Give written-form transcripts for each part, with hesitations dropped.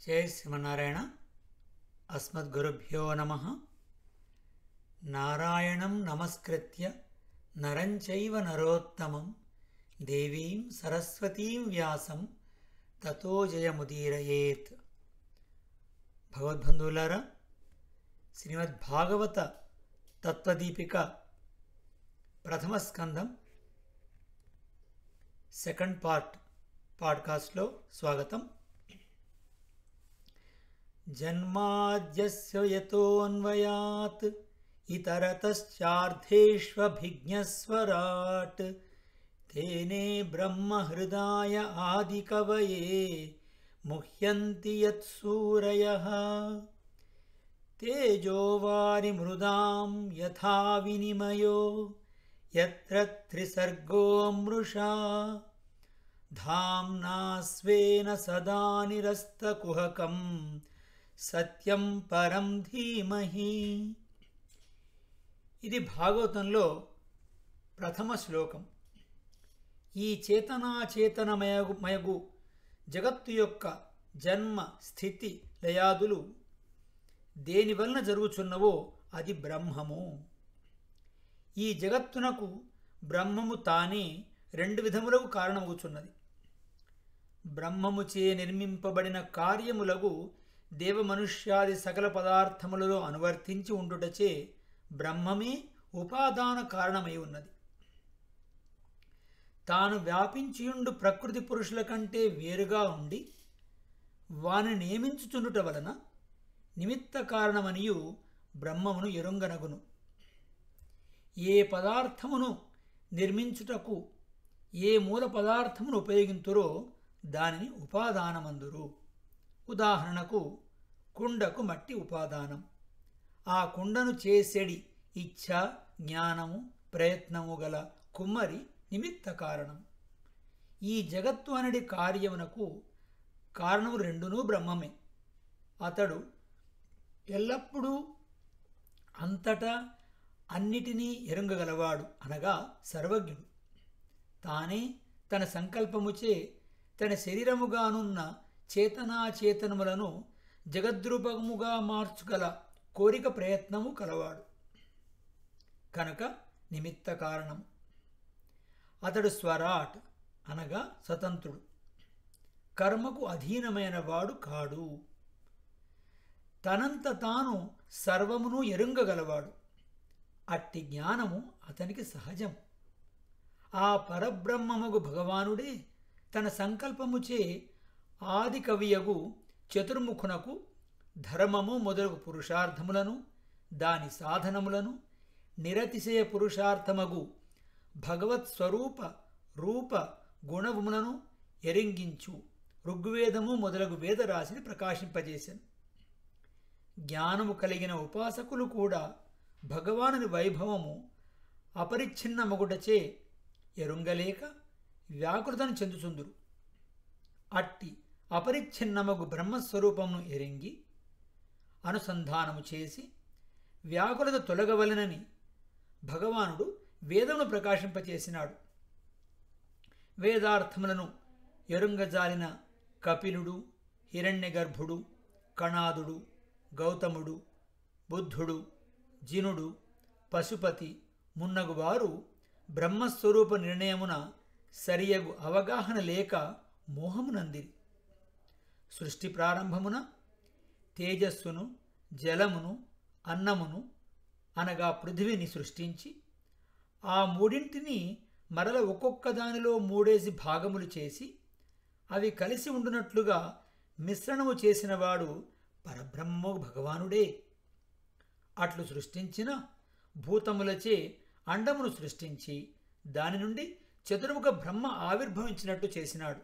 జై శ్రీమన్నారాయణ. అస్మద్గురుభ్యో నమః. నారాయణం నమస్కృత్య నరం చైవ నరోత్తమం దేవీం సరస్వతీం వ్యాసం తతో జయముదీరయేత్. భగవద్బంధువులారా, శ్రీమద్భాగవత తత్వదీపిక ప్రథమ స్కందం సెకండ్ పాడ్కాస్ట్లో స్వాగతం. జన్మాద్యస్య యతోన్వయాత్ ఇతరతశ్చార్థేష్వభిజ్ఞస్వరాట్ తేనే బ్రహ్మహృదాయ ఆదికవయే ముహ్యంతి యత్సూరయః తేజోవారి మృదాం యథా వినిమయో యత్ర త్రిసర్గో మృషా ధామ్నా స్వేన సదా నిరస్తకుహకం సత్యం పరం ధీమహి. ఇది భాగవతంలో ప్రథమ శ్లోకం. ఈ చేతనాచేతనమయగు జగత్తు యొక్క జన్మ స్థితి లయాదులు దేనివలన జరుగుచున్నవో అది బ్రహ్మము. ఈ జగత్తునకు బ్రహ్మము తానే రెండు విధములకు కారణమవుచున్నది. బ్రహ్మముచే నిర్మింపబడిన కార్యములకు దేవమనుష్యాది సకల పదార్థములలో అనువర్తించి ఉండుటచే బ్రహ్మమే ఉపాదాన కారణమై ఉన్నది. తాను వ్యాపించియుండు ప్రకృతి పురుషుల కంటే వేరుగా ఉండి వాని నియమించుచుండుట వలన నిమిత్త కారణమనియు బ్రహ్మమును ఎరుంగనగును. ఏ పదార్థమును నిర్మించుటకు ఏ మూల పదార్థమును ఉపయోగింతురో దానిని ఉపాదానమందురు. ఉదాహరణకు కుండకు మట్టి ఉపాదానం. ఆ కుండను చేసేడి ఇచ్ఛ, జ్ఞానము, ప్రయత్నము గల కుమ్మరి నిమిత్త కారణం. ఈ జగత్తు అనడి కార్యమునకు కారణము రెండునూ బ్రహ్మమే. అతడు ఎల్లప్పుడూ అంతటా అన్నిటినీ ఎరుంగగలవాడు, అనగా సర్వజ్ఞుడు. తానే తన సంకల్పముచే తన శరీరముగానున్న చేతనాచేతనములను జగద్రూపముగా మార్చుగల కోరిక ప్రయత్నము కలవాడు కనుక నిమిత్త కారణము. అతడు స్వరాట్ అనగా స్వతంత్రుడు, కర్మకు అధీనమైన వాడు కాడు. తనంత తాను సర్వమును ఎరుంగగలవాడు. అట్టి జ్ఞానము అతనికి సహజం. ఆ పరబ్రహ్మముగు భగవానుడే తన సంకల్పముచే ఆది కవియగు చతుర్ముఖునకు ధర్మము మొదలగు పురుషార్థములను, దాని సాధనములను, నిరతిశయ పురుషార్థమగు భగవత్ స్వరూప రూప గుణములను ఎరింగించు ఋగ్వేదము మొదలగు వేదరాశిని ప్రకాశింపజేశాను. జ్ఞానము కలిగిన ఉపాసకులు కూడా భగవానుని వైభవము అపరిచ్ఛిన్నమగుటచే ఎరుంగలేక వ్యాకృతను చెందుచుందురు. అట్టి అపరిచ్ఛిన్నమగు బ్రహ్మస్వరూపమును ఎరింగి అనుసంధానము చేసి వ్యాకులత తొలగవలెనని భగవానుడు వేదమును ప్రకాశింపచేసినాడు. వేదార్థములను ఎరుంగజాలిన కపిలుడు, హిరణ్యగర్భుడు, కణాదుడు, గౌతముడు, బుద్ధుడు, జినుడు, పశుపతి మున్నగువారు బ్రహ్మస్వరూప నిర్ణయమున సరియగు అవగాహన లేక మోహమునందిరి. సృష్టి ప్రారంభమున తేజస్సును, జలమును, అన్నమును అనగా పృథివిని సృష్టించి ఆ మూడింటిని మరల ఒక్కొక్క దానిలో మూడేసి భాగములు చేసి అవి కలిసి ఉండునట్లుగా మిశ్రణము చేసినవాడు పరబ్రహ్మ భగవానుడే. అట్లు సృష్టించిన భూతములచే అండమును సృష్టించి దాని నుండి చతుర్ముఖ బ్రహ్మ ఆవిర్భవించినట్టు చేసినాడు.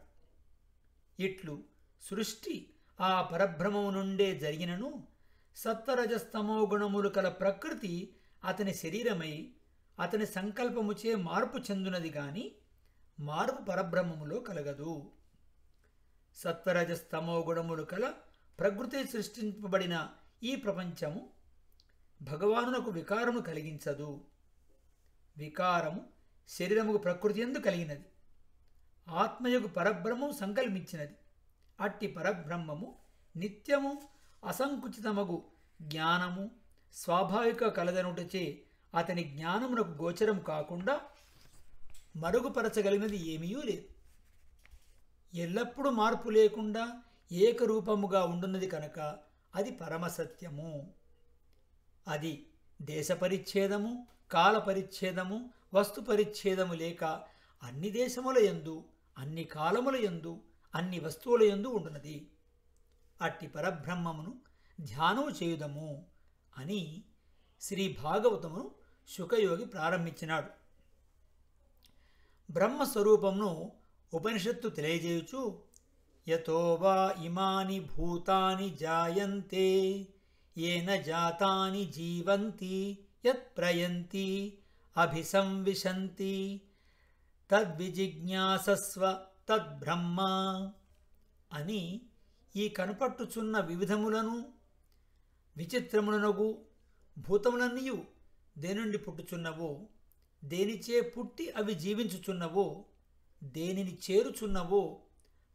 ఇట్లు సృష్టి ఆ పరబ్రహ్మము నుండే జరిగినను సత్వరజస్తమో గుణములు కల ప్రకృతి అతని శరీరమై అతని సంకల్పముచే మార్పు చెందునది గాని మార్పు పరబ్రహ్మములో కలగదు. సత్వరజస్తమో గుణములు కల ప్రకృతి సృష్టింపబడిన ఈ ప్రపంచము భగవానునకు వికారము కలిగించదు. వికారము శరీరముకు ప్రకృతి యందు కలిగినది. ఆత్మయగు పరబ్రహ్మము సంకల్పించినది. అట్టి పరబ్రహ్మము నిత్యము అసంకుచితమగు జ్ఞానము స్వాభావిక కలదనుటచే అతని జ్ఞానమునకు గోచరం కాకుండా మరుగుపరచగలిగినది ఏమీ లేదు. ఎల్లప్పుడూ మార్పు లేకుండా ఏకరూపముగా ఉండున్నది కనుక అది పరమసత్యము. అది దేశ పరిచ్ఛేదము, కాల పరిచ్ఛేదము, వస్తు పరిచ్ఛేదము లేక అన్ని దేశముల యందు, అన్ని కాలముల యందు, అన్ని వస్తువుల యందు ఉండున్నది. అట్టి పరబ్రహ్మమును ధ్యానము చేయుదము అని శ్రీ భాగవతమును శుకయోగి ప్రారంభించినాడు. బ్రహ్మస్వరూపమును ఉపనిషత్తు తెలియజేయుచు యతో వా ఇమాని భూతాని జాయంతే ఏన జాతాని జీవంతి యత్ ప్రయంతి అభిసంవిశంతి తద్విజిజ్ఞాసస్వ తద్బ్రహ్మ అని ఈ కనపట్టుచున్న వివిధములను విచిత్రములనగు భూతములన్నీయు దేనుండి పుట్టుచున్నవో, దేనిచే పుట్టి అవి జీవించుచున్నవో, దేనిని చేరుచున్నవో,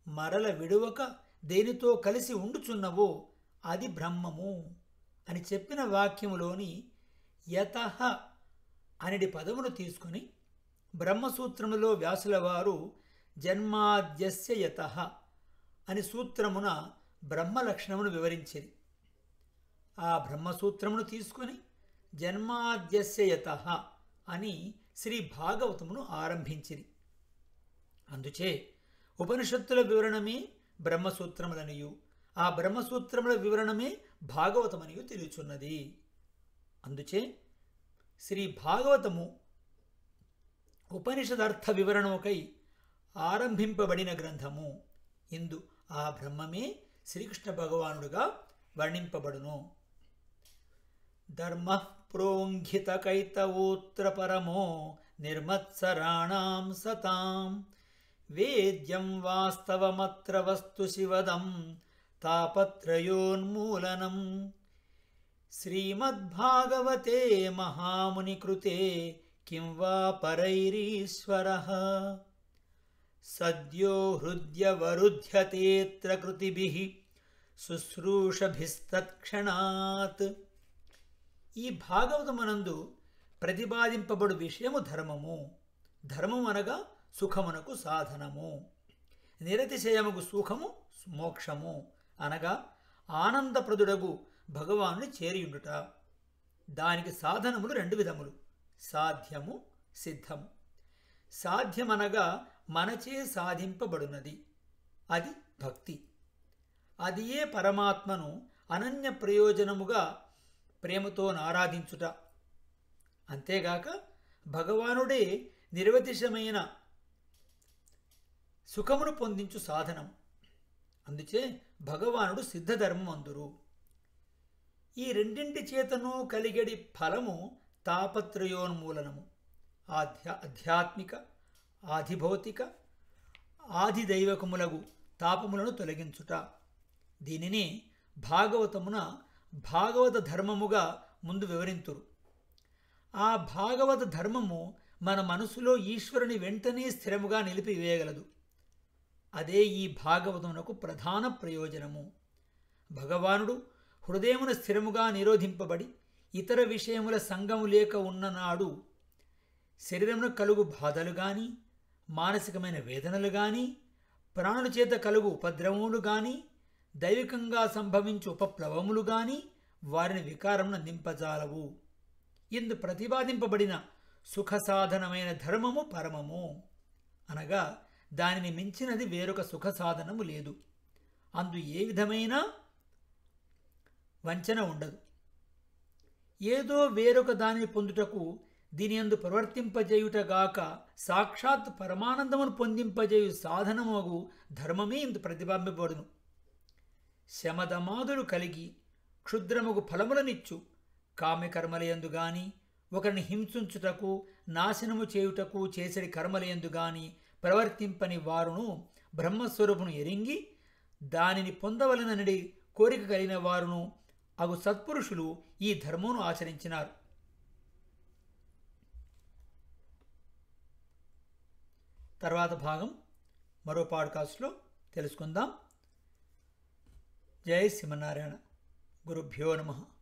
మరల విడువక దేనితో కలిసి ఉండుచున్నవో అది బ్రహ్మము అని చెప్పిన వాక్యములోని యతః అనేది పదమును తీసుకొని బ్రహ్మసూత్రములో వ్యాసుల వారు జన్మాద్యస్య యతః అని సూత్రమున బ్రహ్మలక్షణమును వివరించింది. ఆ బ్రహ్మసూత్రమును తీసుకొని జన్మాద్యస్య యతః అని శ్రీ భాగవతమును ఆరంభించింది. అందుచే ఉపనిషత్తుల వివరణమే బ్రహ్మసూత్రములనియు, ఆ బ్రహ్మసూత్రముల వివరణమే భాగవతమనియు తెలుచున్నది. అందుచే శ్రీ భాగవతము ఉపనిషదర్థ వివరణముకై ఆరంభింపబడిన గ్రంథము. ఇందు ఆ బ్రహ్మమే శ్రీకృష్ణ భగవానుడుగా వర్ణింపబడును. ధర్మ ప్రోంఘిత కైతవోత్ర పరమో నిర్మత్సరాణాం సతాం వేద్యం వాస్తవమత్ర వస్తు శివదం తాపత్రయోన్మూలనం శ్రీమద్భాగవతే మహామునికృతే కిం వా పరైరీశ్వరః సద్యో హృద్యవరుధ్యతేత్ర కృతిభిః శుశ్రూషభిస్తత్క్షణాత్. ఈ భాగవతమనందు ప్రతిపాదింపబడు విషయము ధర్మము. ధర్మము అనగా సుఖమునకు సాధనము. నిరతిశయముకు సుఖము మోక్షము అనగా ఆనందప్రదుడగు భగవానుని చేరియుండుట. దానికి సాధనములు రెండు విధములు, సాధ్యము సిద్ధము. సాధ్యమనగా మనచే సాధింపబడున్నది, అది భక్తి. అది ఏ పరమాత్మను అనన్య ప్రయోజనముగా ప్రేమతో ఆరాధించుట. అంతేగాక భగవానుడే నిర్వతిశమైన సుఖమును పొందించు సాధనం. అందుచే భగవానుడు సిద్ధధర్మం అందురు. ఈ రెండింటి చేతను కలిగడి ఫలము తాపత్రయోన్మూలనము. ఆధ్యాత్మిక, ఆధిభౌతిక, ఆధిదైవకములగు తాపములను తొలగించుట. దీనిని భాగవతమున భాగవత ధర్మముగా ముందు వివరింతురు. ఆ భాగవత ధర్మము మన మనసులో ఈశ్వరుని వెంటనే స్థిరముగా నిలిపివేయగలదు. అదే ఈ భాగవతమునకు ప్రధాన ప్రయోజనము. భగవానుడు హృదయమున స్థిరముగా నిరోధింపబడి ఇతర విషయముల సంగము లేక ఉన్ననాడు శరీరమున కలుగు బాధలు గాని, మానసికమైన వేదనలు గాని, ప్రాణుల చేత కలుగు ఉపద్రవములు గాని, దైవికంగా సంభవించు ఉపప్లవములు గాని వారిని వికారమున నింపజాలవు. ఇందు ప్రతిపాదింపబడిన సుఖ సాధనమైన ధర్మము పరమము అనగా దానిని మించినది వేరొక సుఖ సాధనము లేదు. అందు ఏ విధమైన వంచన ఉండదు. ఏదో వేరొక దానిని పొందుటకు దీని యందు ప్రవర్తింపజేయుటగాక సాక్షాత్ పరమానందమును పొందింపజేయు సాధనమగు ధర్మమే ఇందు ప్రతిపాదింపబడును. శమదమాదులు కలిగి క్షుద్రముగు ఫలములనిచ్చు కామ్యకర్మలయందు గాని, ఒకరిని హింసించుటకు నాశనము చేయుటకు చేసడి కర్మలయందు గాని ప్రవర్తింపని వారును బ్రహ్మస్వరూపును ఎరింగి దానిని పొందవలనని కోరిక కలిగిన వారును అగు సత్పురుషులు ఈ ధర్మమును ఆచరించినారు. తర్వాత భాగం మరో పాడ్కాస్ట్లో తెలుసుకుందాం. జై శ్రీమన్నారాయణ. గురుభ్యో నమః.